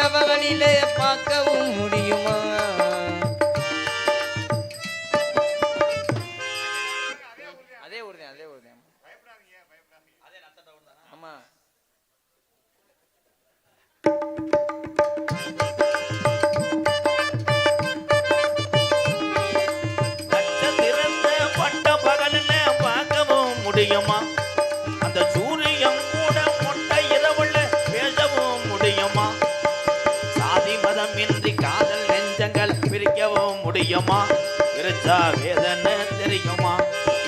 பட்டவகளிலே பார்க்கவும் முடியுமா? அதே ஊர்தான் அதே ஊர்தான். ஆமா முடியுமா? அந்த சூரியன் கூட மொட்டை இரவுல பேசவும் முடியுமா? சாதி மதம் இன்றி காதல் நெஞ்சங்கள் பிரிக்கவும் முடியுமா? பிரிச்சா வேதனை தெரியுமா?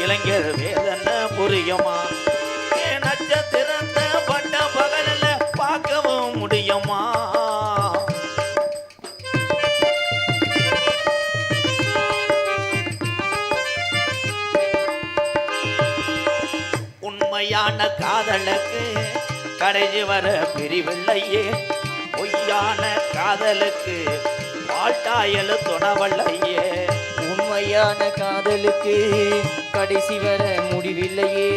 இளைஞர் வேதனை புரியுமா? நட்சத்திரத்தை பட்ட பகலில் பார்க்கவும் முடியுமா? உண்மையான காதலுக்கு கடைசி வர பிரிவில்லையே, பொய்யான காதலுக்கு வாழ்த்தாயல் துணவல்லையே. உண்மையான காதலுக்கு கடைசி வர முடிவில்லையே,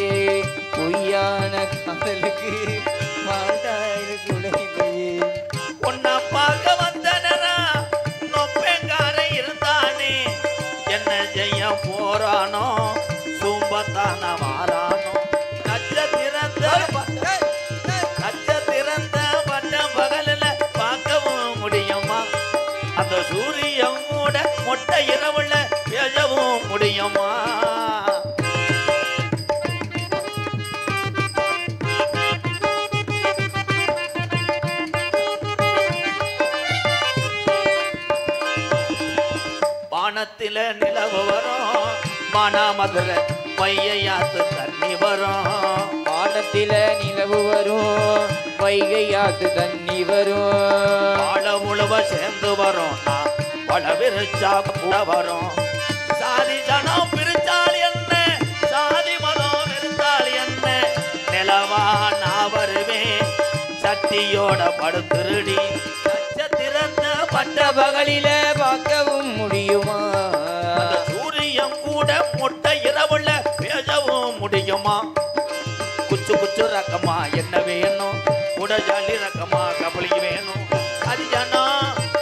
பொய்யான காதலுக்கு வாழ்த்தாயல் துணவில்லையே. உன்னை பார்க்க வந்தனரா நொப்பெங்கார இருந்தானே, என்ன செய்ய போறானோ சும்பத்தான மாறானோ. நட்சத்திரந்த பட்ட பகலில் பார்க்கவும் முடியுமா? அந்த சூரியன் கூட மொட்டை இரவுல பேசவும் முடியுமா? வானத்தில நிலவு வரும், மானாமதுரை வையாத்து தண்ணி வரும். வானத்தில நிலவு வரும், வைகையாத்து தண்ணி வரும். வாழ உழவ சேர்ந்து வரும், வள விரிச்சா கூட வரும். சாதி ஜனம் பிரிச்சால் என்ன, சாதி மதம் விரிச்சால் என்ன, நிலவா நான் வருவேன் சட்டியோட படுத்துருடி. நட்சத்திரத்தை பட்ட பகலில பார்க்கவும் முடியுமா? அந்த சூரியன் கூட மொட்டை இரவுல பேசவும் முடியுமா? குச்சு குச்சு ரக்கமா என்ன வேணும், உடஜாலி ரக்கமா கபலி வேணும். அரிஜனா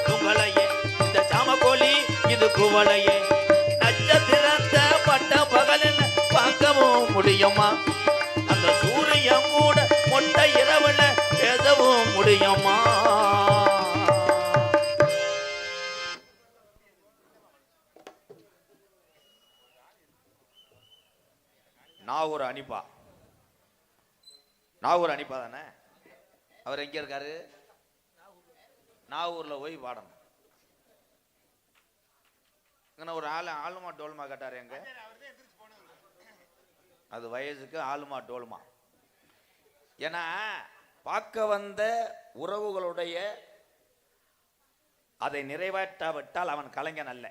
துங்களையே இந்த சாமகோழி இது குவளையே. நட்சத்திரத்தை பட்ட பகலில் பார்க்கவும் முடியுமா? அந்த சூரியன் கூட மொட்டை இரவுல பேசவும் முடியுமா? நாகூர் அனிப்பா, நாகூர் அனிப்பா தானே. அவர் எங்க இருக்காரு? நாகூர்ல போய் பாடணும். ஒரு ஆளுமா டோல்மா கேட்டாரு எங்க, அது வயசுக்கு ஆளுமா டோல்மா. ஏன்னா பார்க்க வந்த உறவுகளுடைய அதை நிறைவேற்றாவிட்டால் அவன் கலைஞன் அல்ல.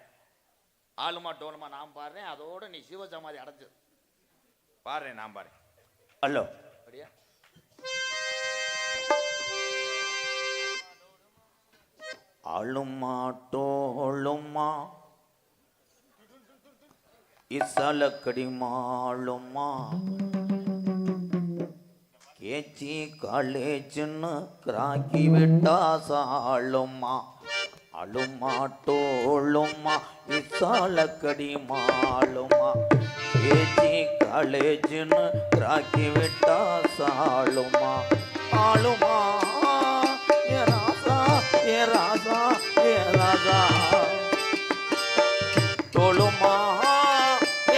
ஆளுமா டோல்மா நான் பாடுறேன், அதோட நீ சிவசமாதி அடைஞ்சு பாடுறேன் நான் பாரு. ஹலோ அப்படியா? ஆளுமா டோலுமா இசலக்கடி மாளுமா கேச்சி காலேஜ்னு கிராக்கி விட்டா சாளுமா. அழுமா டோலுமா இசலக்கடி மாளுமா கேச்சி காலேஜ்னு கிராக்கி விட்டா சாளுமா. ஆளுமா ஏ ராசா ஏ ராசா ஏ ராசா டோலுமா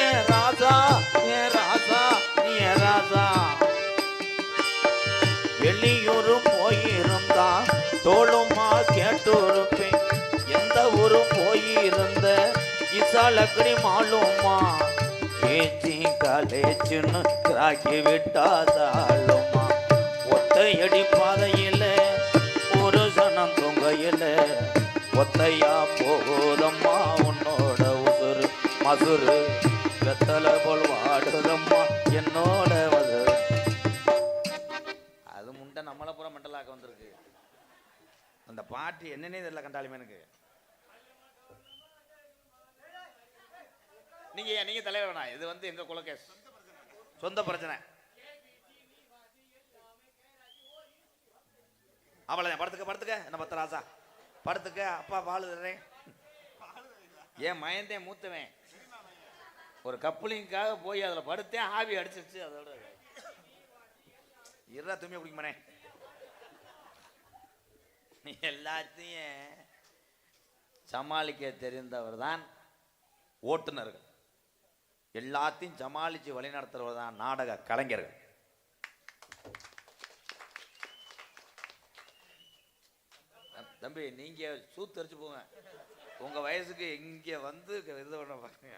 ஏ ராசா ஏ ராசா ஏ ராசா. வெளியூர் போயிருந்தா டோலுமா கேட்டுருப்பேன், எந்த ஊரு போயிருந்த இசாலக்கடி மாலுமா கேச்சி காலேஜ்னு கிராக்கி விட்டா சாளுமா. ஒத்தையடி பாதையில ஒரு சனம் தொங்கையில ஒத்தையா போகுதம்மா உன்னோட உசுறு மசுறு வெத்தலை போல் வாடுதம்மா என்னோட வசு. அது முண்டை நம்மளை பூரா மெண்டலாக்க வந்திருக்கு. அந்த பாட்டு என்னன்னே தெரியல கண்டாலுமே எனக்கு. நீங்க தலைவர் வேணா, இது வந்து எங்க குலகேஸ் சொந்த பிரச்சனை. அவ்வளோதான். படுத்துக்க படுத்துக்க, என்ன பத்த ராசா, படுத்துக்க. அப்பா பால் தர்றேன். ஏன் மயந்தேன் மூத்துவேன். ஒரு கப்புலிங்காக போய் அதில் படுத்தேன், ஆவி அடிச்சிருச்சு. அதோட இருடா துணியை குடிக்குமானே. எல்லாத்தையும் சமாளிக்க தெரிந்தவர் தான் ஓட்டுநர்கள். எல்லாத்தையும் சமாளித்து வழிநடத்துறவர் தான் நாடக கலைஞர்கள். தம்பி நீங்க சூத்தரிச்சு போங்க. உங்க வயசுக்கு இங்க வந்து இது பண்ண பாருங்க.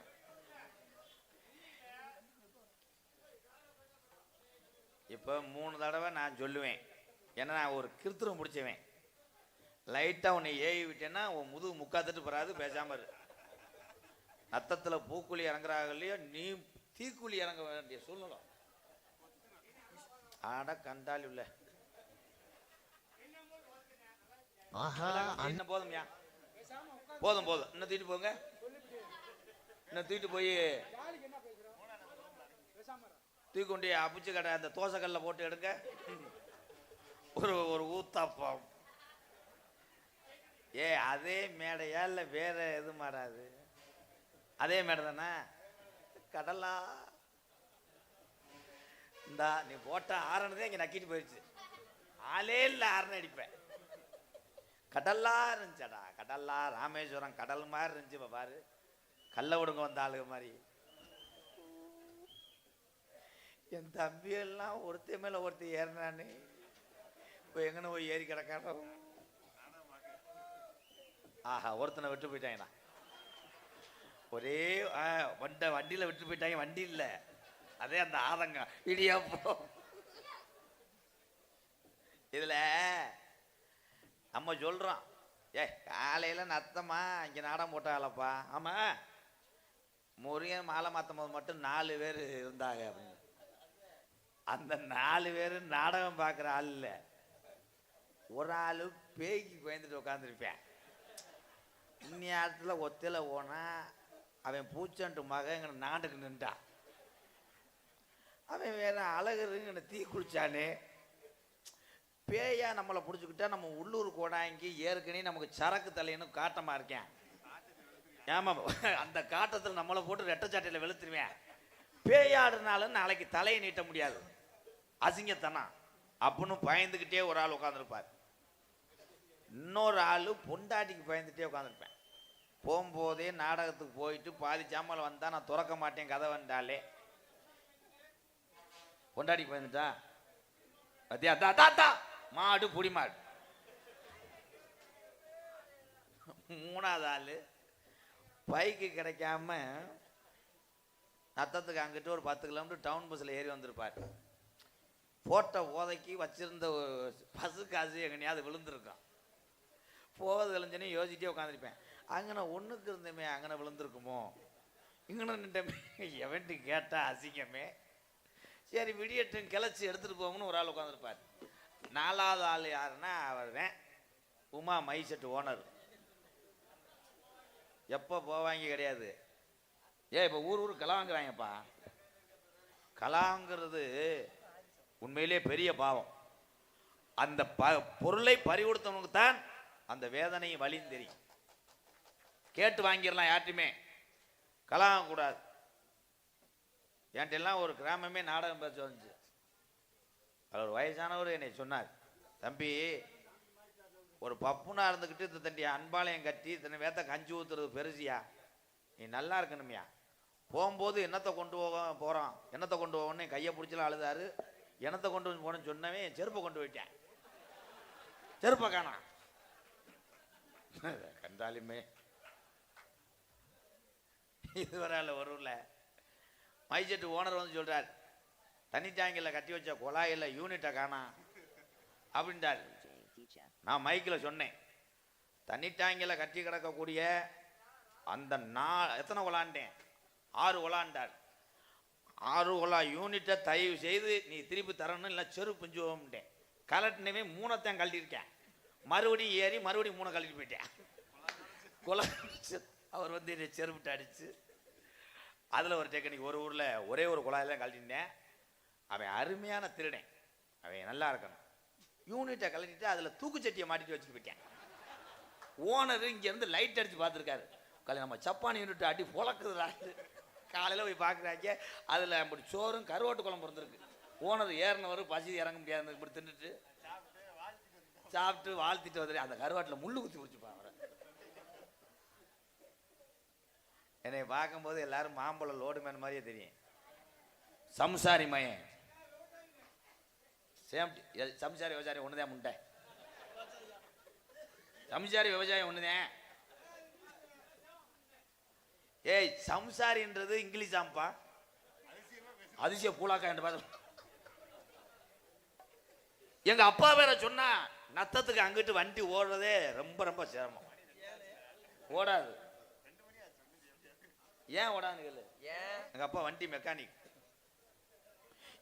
இப்போ 3 தடவை நான் சொல்லுவேன். ஏன்னா நான் ஒரு கிருத்திரம் முடிச்சுவேன். லைட்டாக உன்னை ஏவி விட்டேன்னா உன் முதுகு முக்காத்துட்டு போறாது, பேசாம இரு. ரத்தத்தில் பூக்குழி இறங்குறாங்கல்லையோ, நீ தீக்குழி இறங்க வேண்டிய சூழ்நிலை. ஆட கண்டாலி உள்ள இன்னும் போதும்யா, போதும் போதும். இன்னும் தூக்கிட்டு போங்க, இன்னும் தூக்கிட்டு போய் தூக்கி கொண்டு அப்பிச்சு கடை அந்த தோசைக்கல்ல போட்டு எடுங்க. ஒரு ஊத்தாப்பம். அதே மேடையா இல்லை வேற எது மாறாது? அதே மேடை தானே. கடலா இந்தா நீ போட்ட ஆரணதே இங்கே நக்கிட்டு போயிடுச்சு. ஆளே இல்லை ஆரணை அடிப்பேன். கடலா இருந்துச்சாடா, கடலா ராமேஸ்வரம் கடல் மாதிரி இருந்துச்சு. இப்போ பாரு, கல்ல விடுங்க வந்த ஆளுங்க மாதிரி. என் தம்பியெல்லாம் ஒருத்த மேல ஒருத்த ஏறினான்னு இப்போ எங்கன்னு போய் ஏறி கிடக்கானோ. ஆஹா, ஒருத்தனை விட்டு போயிட்டாங்கண்ணா. ஒரே வண்டியில விட்டு போயிட்டாங்க. வண்டி இல்லை, அதே அந்த ஆதங்கம் இடியாப்போ. இதுல நம்ம சொல்றோம், காலையில நத்தமா இங்க நாடகம் போட்டாங்களப்பா. ஆமா, முருகன் மாலை மாத்தும் போது மட்டும் 4 பேர் இருந்தாங்க அப்படின்னு. அந்த 4 பேர் நாடகம் பார்க்குற ஆள் இல்லை, ஒரு ஆள் பேய்க்கு பயந்துட்டு உட்காந்துருப்பேன். இந்நேரத்தில் ஒத்தையில போனா அவன் பூச்சண்டு மகங்கிற நாட்டுக்கு நின்றான். அவன் வேற அழகுன்னு தீ குளிச்சானே. பேயா நம்மளை பிடிச்சிக்கிட்டா நம்ம உள்ளூர் கோடாங்கி ஏற்கனவே நமக்கு சரக்கு தலைன்னு காட்டமா இருக்கேன். ஏமா அந்த காட்டத்தில் நம்மளை போட்டு ரெட்டச்சாட்டையில் வெளுத்துருவேன். பேயாடுனாலும் நாளைக்கு தலையை நீட்ட முடியாது, அசிங்கத்தனம் அப்படின்னு பயந்துக்கிட்டே ஒரு ஆள் உட்காந்துருப்பார். இன்னொரு ஆள் பொண்டாட்டிக்கு பயந்துட்டே உட்காந்துருப்பேன். போகும்போதே நாடகத்துக்கு போயிட்டு பாதி சாமல் வந்தா நான் திறக்க மாட்டேன் கதை வந்தாலே. பொண்டாட்டிக்கு பயந்துட்டா பத்தியா, தாத்தா மாடு புடி மாடு. 3வது ஆள் பைக்கு கிடைக்காம நத்தத்துக்கு அங்கிட்டு ஒரு 10 கிலோமீட்டர் டவுன் பஸ்ஸில் ஏறி வந்திருப்பார். போட்ட ஓதைக்கு வச்சிருந்த பசு காசு எங்கனையாவது விழுந்திருக்கும். போவது விளைஞ்சனே யோசிச்சிட்டே உட்காந்துருப்பேன். அங்கன ஒன்றுக்கு இருந்தமே அங்கன விழுந்திருக்குமோ, இங்கன நின்றமே எவன்ட்டு கேட்டா அசிங்கமே. சரி விடியட்டும் கிளச்சி எடுத்துகிட்டு போகணும்னு ஒரு ஆள் உட்காந்துருப்பார். 4வது ஆள் யாருன்னா அவர் உமா மைசெட்டு ஓனர். எப்போ போவாங்க கிடையாது. இப்போ ஊர் கலாங்கிறாங்கப்பா. கலாங்கிறது உண்மையிலே பெரிய பாவம். அந்த பொருளை பறிகொடுத்தவனுக்கு தான் அந்த வேதனையும் வலியும் தெரியும். கேட்டு வாங்கிடலாம், யார்ட்டுமே கலாம் கூடாது. என்கிட்ட ஒரு கிராமமே நாடகம் பேச வந்துச்சு. அது ஒரு வயசானவர் என்னை சொன்னார், தம்பி ஒரு பப்புனா இருந்துக்கிட்டு தண்டி அன்பாளையம் கட்டி இத்தனை வேத்த கஞ்சி ஊத்துறது பெருசியா, நீ நல்லா இருக்கணுமியா. போகும்போது என்னத்தை கொண்டு போகிறோம், என்னத்தை கொண்டு போகணும்னு கையை பிடிச்சலாம் அழுதாரு. என்னத்தை கொண்டு போகணும்னு சொன்னவே செருப்பை கொண்டு போயிட்டேன். செருப்பை காணா கண்டாலுமே. இதுவரை ஒரு ஊரில் மைசெட்டு ஓனர் வந்து சொல்கிறார், தண்ணி டேங்கில் கட்டி வச்ச குழாயில் யூனிட்டை காணா அப்படின்ட்டார். நான் மைக்கில் சொன்னேன், தண்ணி டேங்கில் கட்டி கிடக்கக்கூடிய அந்த எத்தனை குழாண்டேன், 6 குழாண்டார். 6 குழா யூனிட்டை தயவு செய்து நீ திருப்பி தரணும், இல்லை செருப்பு பிஞ்சுவோம்ட்டேன். கலட்டினவே 3 கழட்டிருக்கேன். மறுபடியும் ஏறி மறுபடியும் 3 கழட்டி போயிட்டேன். குழா அவர் வந்து என்னை செருப்பிட்டு அடிச்சு, அதில் ஒரு டெக்னிக். ஒரு ஊரில் ஒரே ஒரு குழாயெல்லாம் கழட்டினேன். அவன் அருமையான திருடன், அவன் நல்லா இருக்கணும். யூனிட்டை கலட்டிட்டு அதில் தூக்குச்சட்டியை மாட்டிட்டு வச்சுட்டு போயிட்டேன். ஓனர் இங்கேருந்து லைட் அடித்து பார்த்துருக்காரு. காலை நம்ம சப்பானி யூனிட் அடி பொழக்குதுடா. காலையில் போய் பார்க்குறாங்க, அதில் அப்படி சோறும் கருவாட்டு குழம்பு இருந்திருக்கு. ஓனர் ஏறினவர் பசி இறங்க முடியாது, இப்படி தின்னுட்டு சாப்பிட்டு வாழ்த்திட்டு வந்துடு. அந்த கருவாட்டில் முள்ளு குத்தி பிடிச்சிப்பான் அவரை. என்னை பார்க்கும்போது எல்லாரும் மாம்பழம் லோடு மேன் மாதிரியே தெரியும். சம்சாரி மயன் சம்சாரி விவசாயம் ஒண்ணுதான் முண்டை. சம்சாரி விவசாயம் ஒண்ணுதான். ஏய், சம்சாரின்றது இங்கிலீஷ் ஆம்பா, அதிசய பூலாக்கா என்று பார்த்து. எங்க அப்பா வேற சொன்னா நத்தத்துக்கு அங்கிட்டு வண்டி ஓடுறதே ரொம்ப ரொம்ப சிரமம். ஓடாது. ஏன் ஓடாது கேளு. எங்க அப்பா வண்டி மெக்கானிக்.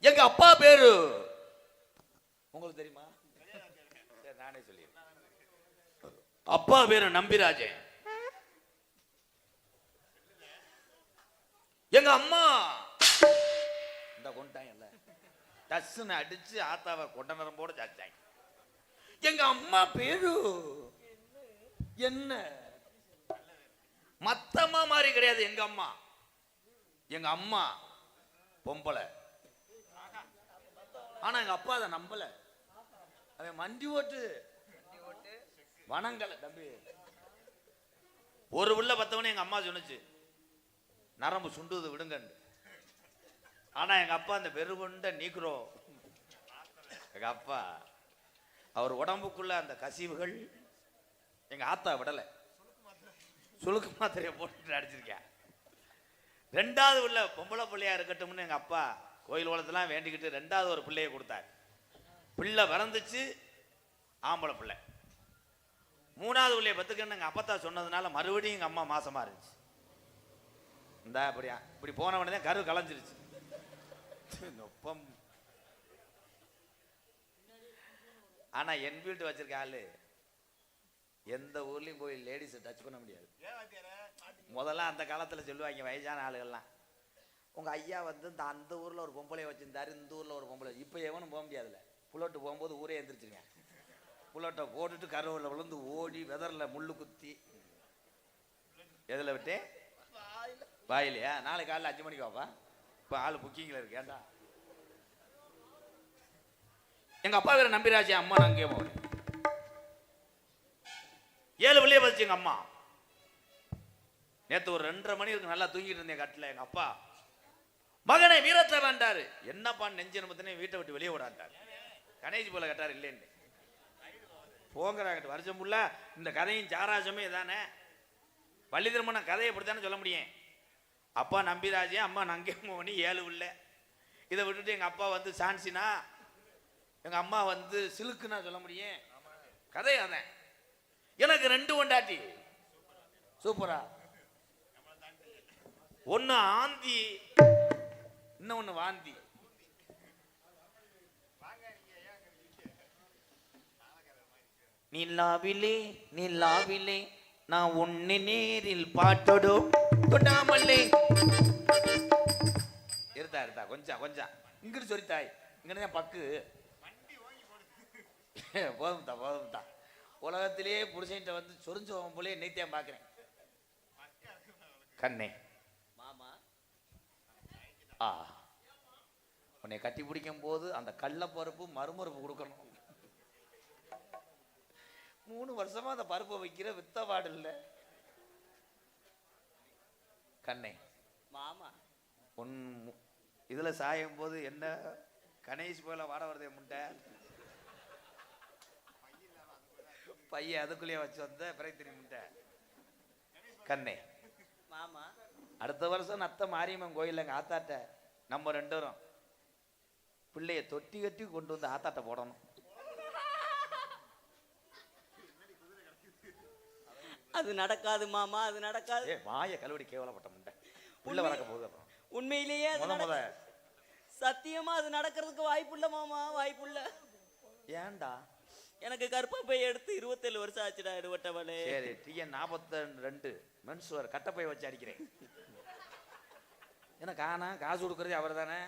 எங்க அப்பா பேரு உங்களுக்கு தெரியுமா? சரி, நானே சொல்லிடுறேன். அப்பா பேரு நம்பிராஜன். எங்க அம்மா இந்த கொண்டாங்கல்ல, டஸ்ன்னு அடிச்சு ஆத்தாவை கொண்ட நரம்போட சாச்சாங்க. எங்க அம்மா பேரு என்ன? மத்தம்மா மாதிரி கிடையாது எங்க அம்மா. எங்க அம்மா பொம்பளை, ஆனா எங்க அப்பா அதை நம்பல. அவன் மண்டி ஓட்டு வனங்கல தம்பி. ஒரு உள்ள பத்தவனே எங்க அம்மா சொன்னுச்சு, நரம்பு சுண்டுது விடுங்கன்னு. ஆனா எங்க அப்பா அந்த பெருகொண்ட நீக்கிறோ. எங்க அப்பா அவர் உடம்புக்குள்ள அந்த கசிவுகள் எங்க ஆத்தா விடல. சுளுக்கு மாத்திரையை போட்டு அடிச்சிருக்கேன். ரெண்டாவது உள்ள பொம்பளை பிள்ளையா இருக்கட்டும்னு எங்க அப்பா கோயில் குளத்தெல்லாம் வேண்டிக்கிட்டு ரெண்டாவது ஒரு பிள்ளையை கொடுத்தார். பிள்ளை பிறந்துச்சு, ஆம்பளை பிள்ளை. மூணாவது பிள்ளைய பத்துக்குன்னு எங்க அப்பத்தா சொன்னதுனால மறுபடியும் எங்க அம்மா மாசமா இருந்துச்சு. இந்த அப்படியா இப்படி போனவனே தான் கரு கலைஞ்சிருச்சு. ஆனா என் வீட்டு வச்சிருக்க ஆளு எந்த ஊர்லயும் போய் லேடிஸை டச் பண்ண முடியாது. முதல்ல அந்த காலத்துல சொல்லுவாங்க வயசான ஆளுகள்லாம், உங்க ஐயா வந்து இந்த அந்த ஊர்ல ஒரு பொம்பளையை வச்சிருந்தாரு, இந்த ஊர்ல ஒரு பொம்பளை. இப்ப எவனும் போக முடியாதுல்ல. புல்லோட்டு போகும்போது ஊரே எந்திரிச்சிருங்க. புல்லோட்டை போட்டுட்டு கருவில் விழுந்து ஓடி வெதர்ல முள்ளு குத்தி எதுல விட்டு வாயிலையா. நாளைக்கு காலையில் 5 மணிக்கு வாப்பா. இப்போ ஆள் புக்கிங்கில் இருக்கு. ஏண்டா எங்க அப்பா வேற நம்பிராஜ், அம்மா நாங்கே போவேன். 7 பிள்ளைய பதிச்சு எங்க அம்மா. நேற்று ஒரு 2:30 மணி இருக்கு, நல்லா தூங்கிட்டு இருந்தேன் கட்டில. எங்க அப்பா மகனை வீரத்தை வேண்டாரு. என்னப்பா நெஞ்சு நம்பத்தினே வீட்டை விட்டு வெளியே விடாண்டாரு. கணேஜ் போல கட்டாரு இல்லைன்னு போங்கிறாங்க. வருஷம் ஃபுல்லா இந்த கதையும் சாராசமே தானே. பள்ளி திருமண கதையை எப்படித்தானே சொல்ல முடியும். அப்பா நம்பிராஜே, அம்மா நங்கே மோனி, 7 பிள்ளை. இதை விட்டுட்டு எங்க அப்பா வந்து சான்சினா, எங்க அம்மா வந்து சிலுக்குன்னா சொல்ல முடியும். கதை அதான். எனக்கு 2 கொண்டாட்டி சூப்பரா. ஒன்னு ஆந்தி, இன்னொன்னு வாந்தி. நிலாவிலே நிலாவிலே நான் உன்னை நேரில் பாட்டோடும் தொட்டாமல்லே. இருத்தா இருத்தா கொஞ்சம் கொஞ்சம் இங்கிட்டு சொல்லித்தாய். இங்கே பக்கு போதும்தா போதும்தா. உலகத்திலே புருஷன்ட்ட வந்து சொரிஞ்சவன் போலே நேத்தியா பார்க்குறேன். கண்ணே மாமா, உன்னை கட்டி பிடிக்கும் போது அந்த கடலப்பருப்பு மறுமருப்பு கொடுக்கணும். 3 வருஷமா அந்த பருப்பை வைக்கிற வித்த பாடு இல்லை. கண்ணே மாமா, உன் இதுல சாயும் போது என்ன கணேஷ் போல வாட வருதே முட்டை பையன் அதுக்குள்ளேயே வச்சு வந்த பிறகு முட்டை. கண்ணே மாமா, அடுத்த வருஷம் நத்த மாரியம்மன் கோயில்ல எங்க ஆத்தாட்ட நம்ம 2 பேரும் பிள்ளைய தொட்டி கட்டி கொண்டு வந்து ஆத்தாட்ட போடணும். அது நடக்காது மாமா, அது நடக்காது. வாய கழுவடி கேவலப்பட்ட முண்டை. உள்ள வளர்க்க போகுது. அப்புறம் உண்மையிலேயே சத்தியமா அது நடக்கிறதுக்கு வாய்ப்புள்ள மாமா, வாய்ப்புள்ள. ஏன்டா? எனக்கு கற்பப்பை எடுத்து 27 வருஷம் ஆச்சுடா. எடுவட்டவளே. சரி, TN 42 மென்சுவர் கட்டப்பை வச்சு அடிக்கிறேன். என்ன காணா காசு கொடுக்கறது அவர் தானே.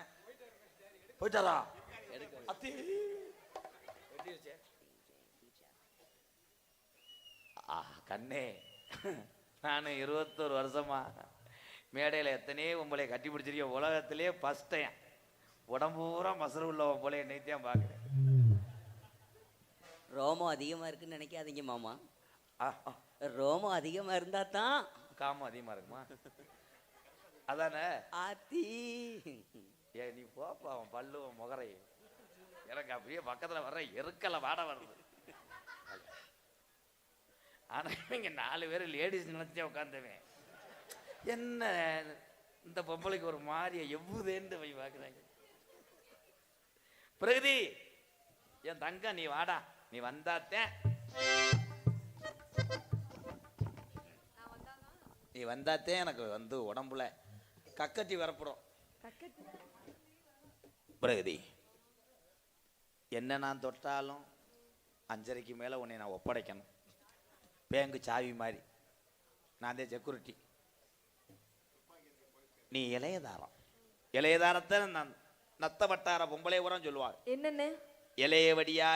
போயிட்டாரா? கண்ணே நான் 21 வருஷமா மேடையில் எத்தனையோ உங்களை கட்டி பிடிச்சிருக்கேன். உலகத்திலே ஃபஸ்ட் டைம் உடம்பூரா மசரு உள்ளவன் போல என்னைத்தான் பார்க்குறேன். ரோமம் அதிகமா இருக்குன்னு நினைக்காதீங்க மாமா. ஆ, ரோமம் அதிகமா இருந்தா தான் காமம் அதிகமாக இருக்குமா? அதானே ஆத்தி. ஏ நீ போப்பா, அவன் பல்லுவன் முகரை எனக்கு அப்படியே பக்கத்தில் வர்ற எருக்கலை வாட வருது. ஆனால் இவங்க 4 பேர் லேடிஸ் நினைச்சே உட்காந்துவேன். என்ன இந்த பொம்பளைக்கு ஒரு மாதிரியா எவ்வுதேன்னு போய் பார்க்குறாங்க. பிரகதி என் தங்க நீ வாடா, நீ வந்தாத்தேன் எனக்கு வந்து உடம்புல கக்கத்தி வரப்படும். பிரகதி என்ன நான் தொட்டாலும் 5:30க்கு மேலே உன்னை நான் ஒப்படைக்கணும். பேங்கு சாவி மாதிரி நான் தான் செக்யூரிட்டி. நீ இளையதாரத்தை நான் நத்த வட்டார பொம்பளை உரம் சொல்லுவாங்க. என்னன்னு இளையவடியா.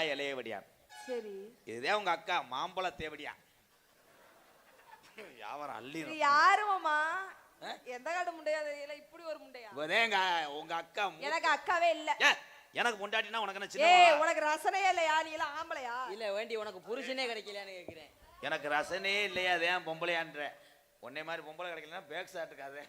சரி, இதுதான் உங்க அக்கா மாம்பழ தேவடியா. யாவரம் அள்ளி யாரு மாமா? எந்த காட்டு முண்டையா தெரியல, இப்படி ஒரு முண்டையா? உங்க அக்கா. எனக்கு அக்காவே இல்ல. எனக்கு பொண்டாட்டினா உனக்கு என்ன ஏய், சின்ன? உனக்கு ரசனையே இல்லையா? நீ எல்லாம் ஆம்பளையா? இல்ல வேண்டி உனக்கு புருஷனே கிடைக்கலையான்னு கேக்குறேன். எனக்கு ரசனே இல்லையா? அதேன் பொம்பளையான்ற. உன்னை மாதிரி பொம்பளை கிடைக்கலன்னா பேக் ஷாட்டுக்காது.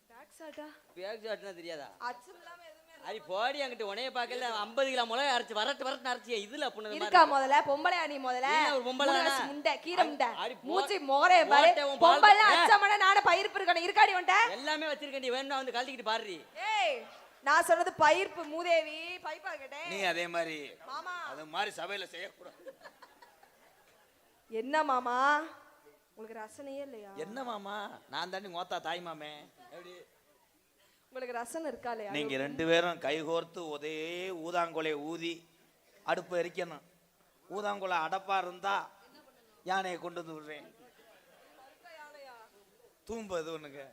பேக் ஷாட்டா? பேக் ஷாட்னா தெரியாதா? அச்சம் இல்லாம எதுவுமே அடி போடி அங்கிட்டு உனைய பார்க்கல 50 கிலோ மிளகா அரைச்சு வரட்டு அரைச்சியா இதுல புண்ணு இருக்கா? முதல்ல பொம்பளையா நீ? முதல்ல என்ன ஒரு பொம்பளை தானா? முண்டை கீரை முண்டை அடி மூச்சி மோரே பாரு. ஓட்டை உன் பால் பொம்பளை அச்சமன நானே பயிர்ப்பு இருக்கணும். இருக்காடி உன்ட? எல்லாமே வச்சிருக்கேன். வேணா வந்து கழட்டிக்கிட்டு பாருடி. ஏய், நான் சொல்றது பயிர்ப்பு மூதேவி பைப்பா கேட்டேன். நீ அதே மாதிரி மாமா அது மாதிரி சபையில செய்யக்கூடாது. என்ன மாமா உங்களுக்கு ரசனையே இல்லையா? என்ன மாமா? நான் தாண்டி மோத்தா தாய் மாமே. எப்படி உங்களுக்கு ரசனை இருக்கா இல்லையா? நீங்க 2 பேரும் கைகோர்த்து ஒரே ஊதாங்கொலை ஊதி அடுப்பு எரிக்கணும். ஊதாங்கொலை அடப்பா இருந்தா யானையை கொண்டு வந்து விடுறேன். தூம்பது ஒண்ணுங்க.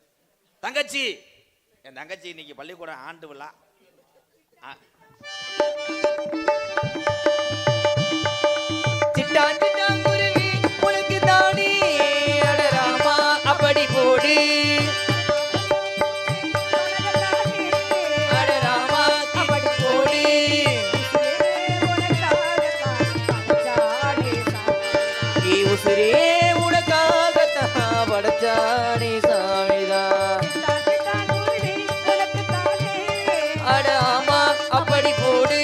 தங்கச்சி, என் தங்கச்சி இன்னைக்கு பள்ளிக்கூடம் ஆண்டு விழா. சிட்டாங்குருவி உனக்கு தானே அடராமா அப்படி போடு. அடராமா அப்படி போடு. உசுரே உனக்காகத்தான் படைச்சானே சாமிதான். அட ஆமா அப்படி போடு.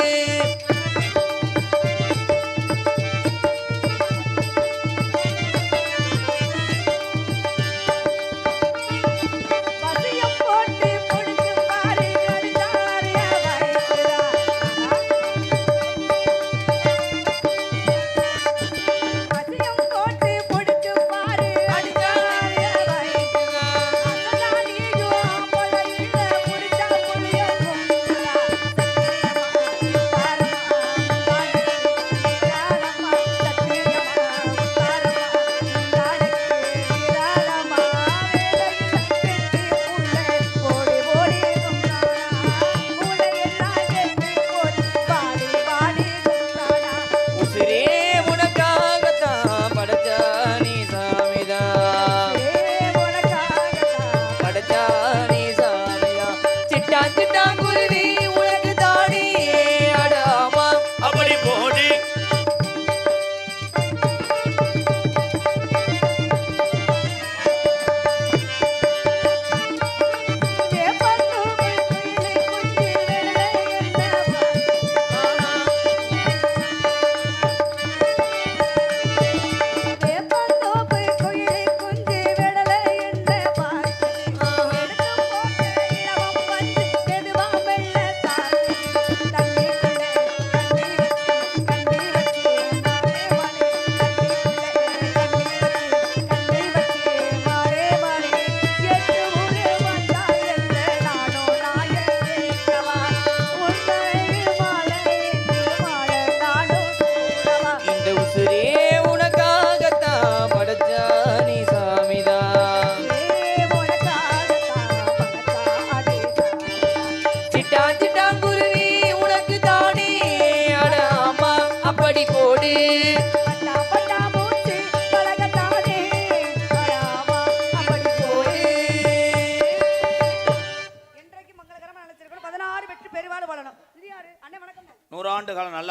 போட்டு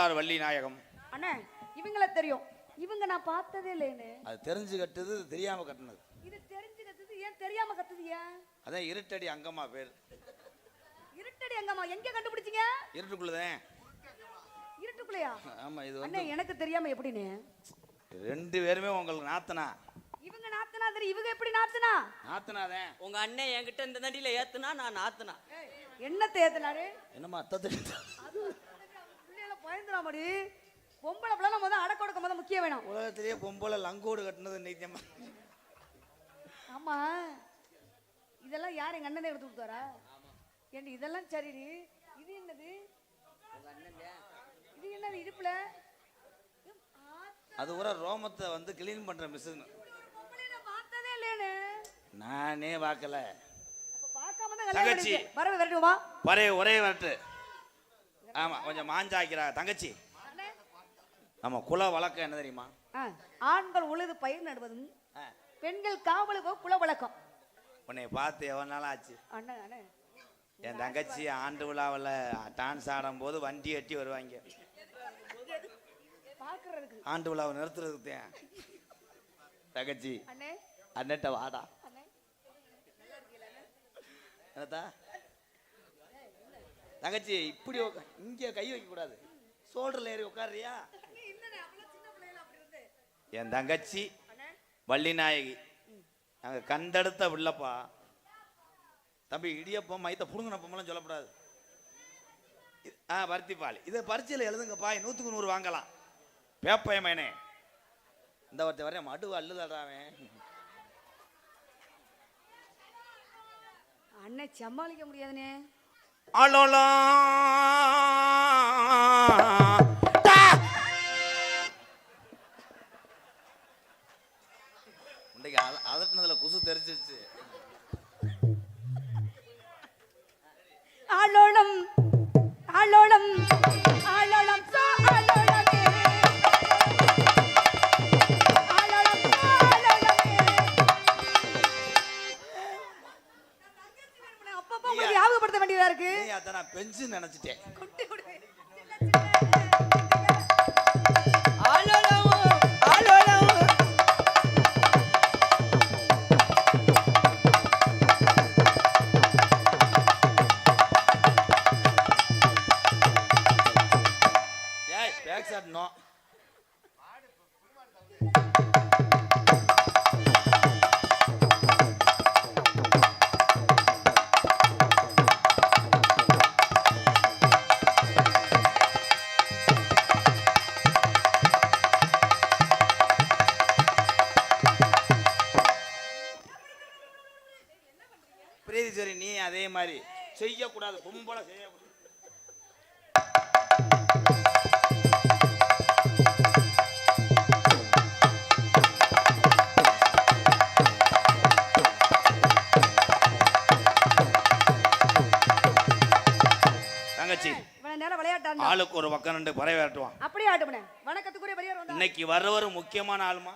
வரலாறு வள்ளி நாயகம். அண்ணே இவங்கள தெரியும், இவங்க நான் பார்த்ததே இல்லைன்னு. அது தெரிஞ்சு கட்டுது, தெரியாம கட்டுனது. இது தெரிஞ்சு கத்துது, ஏன் தெரியாம கத்துது? ஏன் அதான் இருட்டடி அங்கம்மா பேர். இருட்டடி அங்கம்மா எங்க கண்டுபிடிச்சீங்க? இருட்டுக்குள்ளதான். இருட்டுக்குள்ளையா? ஆமா. இது அண்ணே எனக்கு தெரியாம எப்படின்னு? ரெண்டு பேருமே உங்களுக்கு நாத்தனா. இவங்க நாத்தனா தெரியும், இவங்க எப்படி நாத்தனா? நாத்தனாதான். உங்க அண்ணன் என்கிட்ட இந்த நடியில ஏத்துனா நான் நாத்துனா. என்னத்தை ஏத்துனாரு? என்னம்மா அத்தை அது பிள்ளைகளை பயந்துடாமடி. பொம்பளை பிள்ளை நம்ம அடக்க ஒடுக்க முத முக்கியம் வேணும். உலகத்திலேயே பொம்பளை லங்கோடு கட்டினது இன்னைக்கு. ஆமா இதெல்லாம் யார்? எங்க அண்ணனே எடுத்து கொடுத்தாரா? ஏண்டி இதெல்லாம் சரிடி. இது என்னது? இது என்னது இடுப்புல? அது கூட ரோமத்தை வந்து கிளீன் பண்ற மிஷின். பார்த்ததே இல்லையே. நானே பார்க்கல. பார்க்காம தான் தங்கச்சி வரவே வரட்டுமா? ஒரே வரட்டு. ஆமா கொஞ்சம் மாஞ்சாக்கிறா தங்கச்சி. நம்ம குல வழக்கம் என்ன தெரியுமா? ஆண்கள் உழுது பயிர் நடுவதும் பெண்கள் காவலுக்கு குல வழக்கம். உன்னை பார்த்து எவ்வளவு நாள் ஆச்சு? அண்ணா அண்ணே என் தங்கச்சி ஆண்டு விழாவில் டான்ஸ் ஆடும் போது வண்டி கட்டி வருவாங்க பாக்குறதுக்கு. ஆண்டு விழாவை நிறுத்துறதுக்கு தான். தங்கச்சி அண்ணே அண்ணட்ட வாடா. என்னத்தா தங்கச்சி இப்படி இங்க கை வைக்க கூடாது, சோல்டர்ல ஏறி உட்காருறியா? என் தங்கச்சி வள்ளி நாயகி, நாங்க கண்டெடுத்த பிள்ளைப்பா. தம்பி இடியப்பம் மைத்த புடுங்கினப்பமெல்லாம் சொல்லக்கூடாது. பருத்திப்பால் இதை பரீட்சையில் எழுதுங்கப்பா, 100க்கு 100 வாங்கலாம். பேப்பயமேனே இந்த ஒருத்த வரைய மடு அள்ளுதாடாவேன். அண்ணே சமாளிக்க முடியாதுனே. அலோலா அதட்டினதுல குசு தெரிச்சிருச்சு. ஆலோலம் ஆலோலம் ஆலோலம் சோ ஆலோலமே ஆலோலம் சோ ஆலோலமே. அப்பப்போ உங்களுக்கு ஞாபகப்படுத்த வேண்டியதா இருக்கு. அத நான் பெஞ்சு நினைச்சிட்டேன். குட்டி குட்டி ஆலோலம் ஆலோலம். Back shot no. பிரீதீஸ்வரி நீ அதே மாதிரி செய்யக்கூடாது, பொம்பளை செய்யக்கூடாது. தங்கச்சி இவ்வளவு நேரம் விளையாட்டாண்டா. ஆளுக்கு ஒரு பக்கம் 2 பறவை விரட்டுவான். அப்படியே ஆட்டுமனே. வணக்கத்துக்குரிய வெளியார் வந்தா. இன்னைக்கு வர்றவர் முக்கியமான ஆளுமா?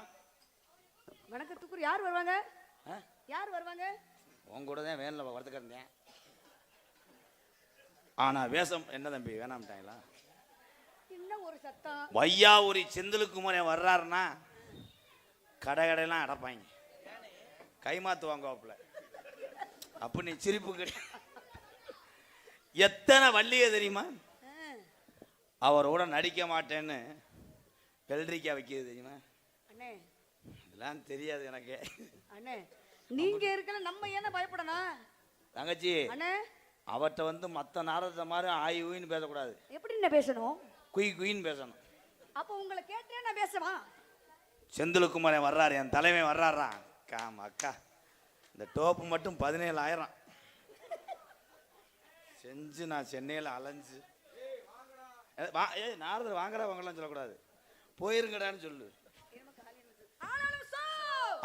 வணக்கத்துக்குரிய யார் வருவாங்க? யார் வருவாங்க? உன் கூட தான் வேனில் வரத்துக்கு இருந்தேன். ஆனா வேஷம் என்ன தம்பி வேணாம்ட்டாங்களா? இன்னும் ஒரு சத்தம். வையாவூரி செந்திலுக்குமரே வர்றாருன்னா கடையெல்லாம் அடைப்பாங்க, கைமாத்து வாங்குவாப்புல. அப்ப நீ சிரிப்பு கிடையாது. எத்தனை வள்ளிய தெரியுமா? அவரோட நடிக்க மாட்டேன்னு வெள்ளரிக்கா வைக்கிறது தெரியுமா? அண்ணே இதெல்லாம் தெரியாது எனக்கு. அண்ணே நீங்க இருக்கல நம்ம ஏன் பயப்படணும்? தங்கச்சி அண்ணே அவட்ட வந்து மற்ற நாரத மாதிரி ஆய் ஊயின்னு பேசக்கூடாது. எப்படி என்ன பேசணும்? குய் குயின்னு பேசணும். அப்போ உங்களை கேட்டே நான் பேசுவா? செந்திலுக்குமரன் வர்றாரு, என் தலைமை வர்றாரா. காமா அக்கா இந்த டோப்பு மட்டும் 17,000 செஞ்சு நான் சென்னையில் அலைஞ்சு. நாரதர் வாங்குறவங்களாம் சொல்லக்கூடாது, போயிருங்கடான்னு சொல்லு.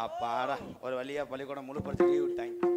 அப்பாடா ஒரு வழியா பள்ளிக்கூடம் முழுப்படுத்தி விட்டாங்க.